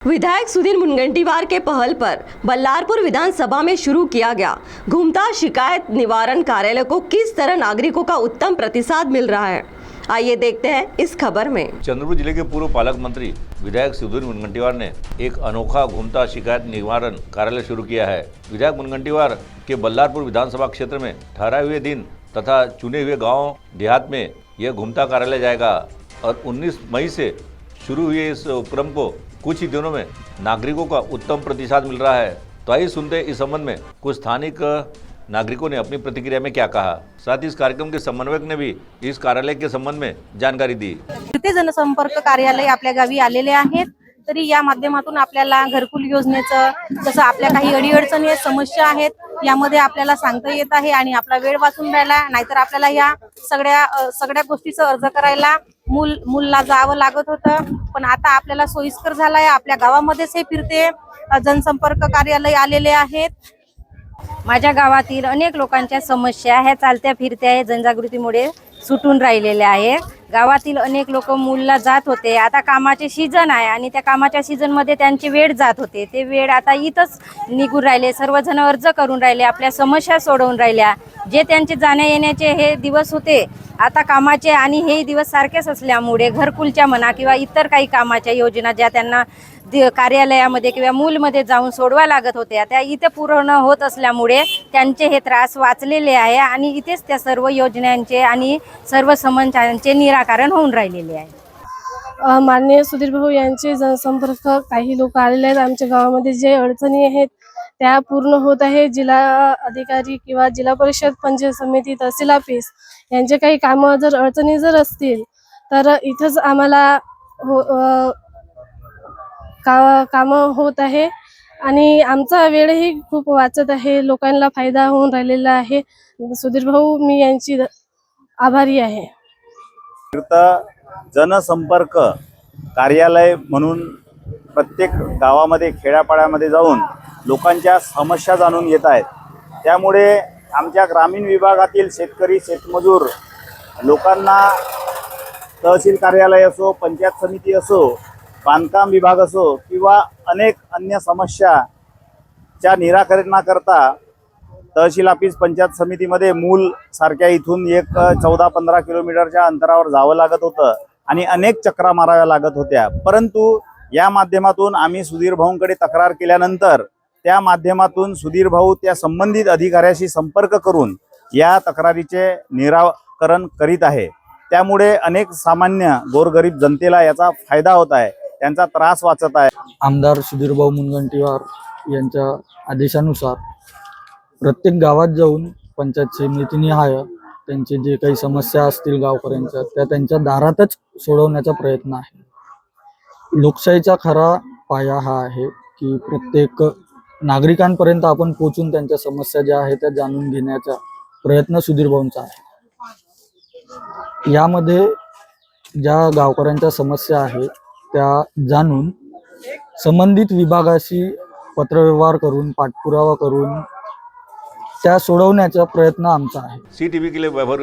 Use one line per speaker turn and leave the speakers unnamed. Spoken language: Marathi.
विधायक सुधीर मुनगंटीवार के पहल पर बल्लारपुर विधानसभा में शुरू किया गया घूमता शिकायत निवारण कार्यालय को किस तरह नागरिकों का उत्तम प्रतिसाद मिल रहा है, आइए देखते हैं इस खबर में।
चंद्रपुर जिले के पूर्व पालक मंत्री विधायक सुधीर मुनगंटीवार ने एक अनोखा घूमता शिकायत निवारण कार्यालय शुरू किया है। विधायक मुनगंटीवार के बल्लारपुर विधानसभा क्षेत्र में ठहराए हुए दिन तथा चुने हुए गाँव देहात में यह घूमता कार्यालय जाएगा और 19 मई से शुरू हुए इस उपक्रम को कुछ ही दिनों में नागरिकों का उत्तम प्रतिसाद मिल रहा है। तो आइए सुनते हैं इस संबंध में कुछ स्थानिक नागरिकों ने अपनी प्रतिक्रिया में क्या कहा। साथ ही इस कार्यक्रम के समन्वयक ने भी इस कार्यालय के संबंध में जानकारी दी।
फिरते जनसंपर्क कार्यालय आपल्या गावी आलेले आहेत, तरी या माध्यमातून आपल्याला घरकुल योजनेचं जसं आपल्या काही अडीअडचणी आहेत, समस्या आहेत, यामध्ये आपल्याला सांगता येत आहे आणि आपला वेळ वाचून राहिला। नाहीतर आपल्याला या सगळ्या गोष्टीचा अर्ज करायला मूलला जावं लागत होतं, पण आता आपल्याला सोयीस्कर झाला आहे। आपल्या गावामध्येच हे फिरते जनसंपर्क कार्यालय आलेले आहेत।
माझ्या गावातील अनेक लोकांच्या समस्या ह्या चालत्या फिरत्या जनजागृतीमुळे सुटून राहिलेल्या आहेत। गावातील अनेक लोक मूलला जात होते, आता कामाचे सीजन आहे आणि त्या कामाच्या सीजन मध्ये त्यांची वेळ जात होते, ते वेळ आता इथंच निघून राहिले। सर्वजण अर्ज करून राहिले, आपल्या समस्या सोडवून राहिल्या। जे त्यांचे जाण्या येण्याचे हे दिवस होते आता कामाचे आणि हे दिवस सारखेच असल्यामुळे घरकुलच्या म्हणा किंवा इतर काही कामाच्या योजना ज्या त्यांना कार्यालयामध्ये किंवा मूलमध्ये जाऊन सोडवा लागत होत्या त्या इथे पूर्ण होत असल्यामुळे त्यांचे हे त्रास वाचलेले आहे आणि इथेच त्या सर्व योजनांचे आणि सर्व समस्यांचे निराकरण होऊन राहिलेले आहे।
माननीय सुधीर भाऊ यांचे जनसंपर्क काही लोक आलेले आहेत। आमच्या गावामध्ये जे अडचणी आहेत त्या पूर्ण होत आहे। जिल्हा अधिकारी किंवा जिल्हा परिषद पंचायत समिती तहसील ऑफिस यांचे काही कामं जर अडचणी जर असतील तर इथंच आम्हाला कामं होत आहे आणि आमचा वेळही खूप वाचत आहे, लोकांना फायदा होऊन राहिलेला आहे। सुधीर भाऊ मी यांची आभारी आहे।
जनसंपर्क कार्यालय म्हणून प्रत्येक गावामध्ये खेड्यापाड्यामध्ये जाऊन लोकांच्या समस्या जाणून घेत आहेत। त्यामुळे आमच्या ग्रामीण विभागातील शेतकरी शेतमजूर लोकांना तहसील कार्यालय असो, पंचायत समिती असो, बांधकाम विभाग असो किंवा अनेक अन्य समस्याच्या निराकरणाकरता तहसील ऑफिस पंचायत समितीमध्ये मूल सारख्या इथून एक 14-15 किलोमीटरच्या अंतरावर जावं लागत होतं आणि अनेक चक्रा माराव्या लागत होत्या। परंतु या माध्यमातून आम्ही सुधीर भाऊंकडे तक्रार केल्यानंतर त्या माध्यमातून सुधीर भाऊ त्या संबंधित अधिकाऱ्याशी संपर्क करून या तक्रारीचे निराकरण करीत आहे। त्यामुळे अनेक सामान्य गोरगरीब जनतेला याचा फायदा होत आहे, त्यांचा त्रास वाचत आहे।
आमदार सुधीर भाऊ मुनगंटीवार यांच्या आदेशानुसार प्रत्येक गावात जाऊन पंचायत समितीनिहाय त्यांचे जे काही समस्या असतील गावकऱ्यांच्या त्या त्यांच्या दारातच सोडवण्याचा प्रयत्न आहे। लोकशाहीचा खरा पाया हा आहे की प्रत्येक नागरिकांपर्यंत आपण पोहोचून त्यांच्या समस्या ज्या आहेत त्या जाणून घेण्याचा प्रयत्न सुधीर भाऊंचा आहे। यामध्ये ज्या गावकऱ्यांच्या समस्या आहेत त्या जाणून संबंधित विभागाशी पत्रव्यवहार करून पाठपुरावा करून त्या सोडवण्याचा प्रयत्न आमचा आहे।
CTV के लिए वैभव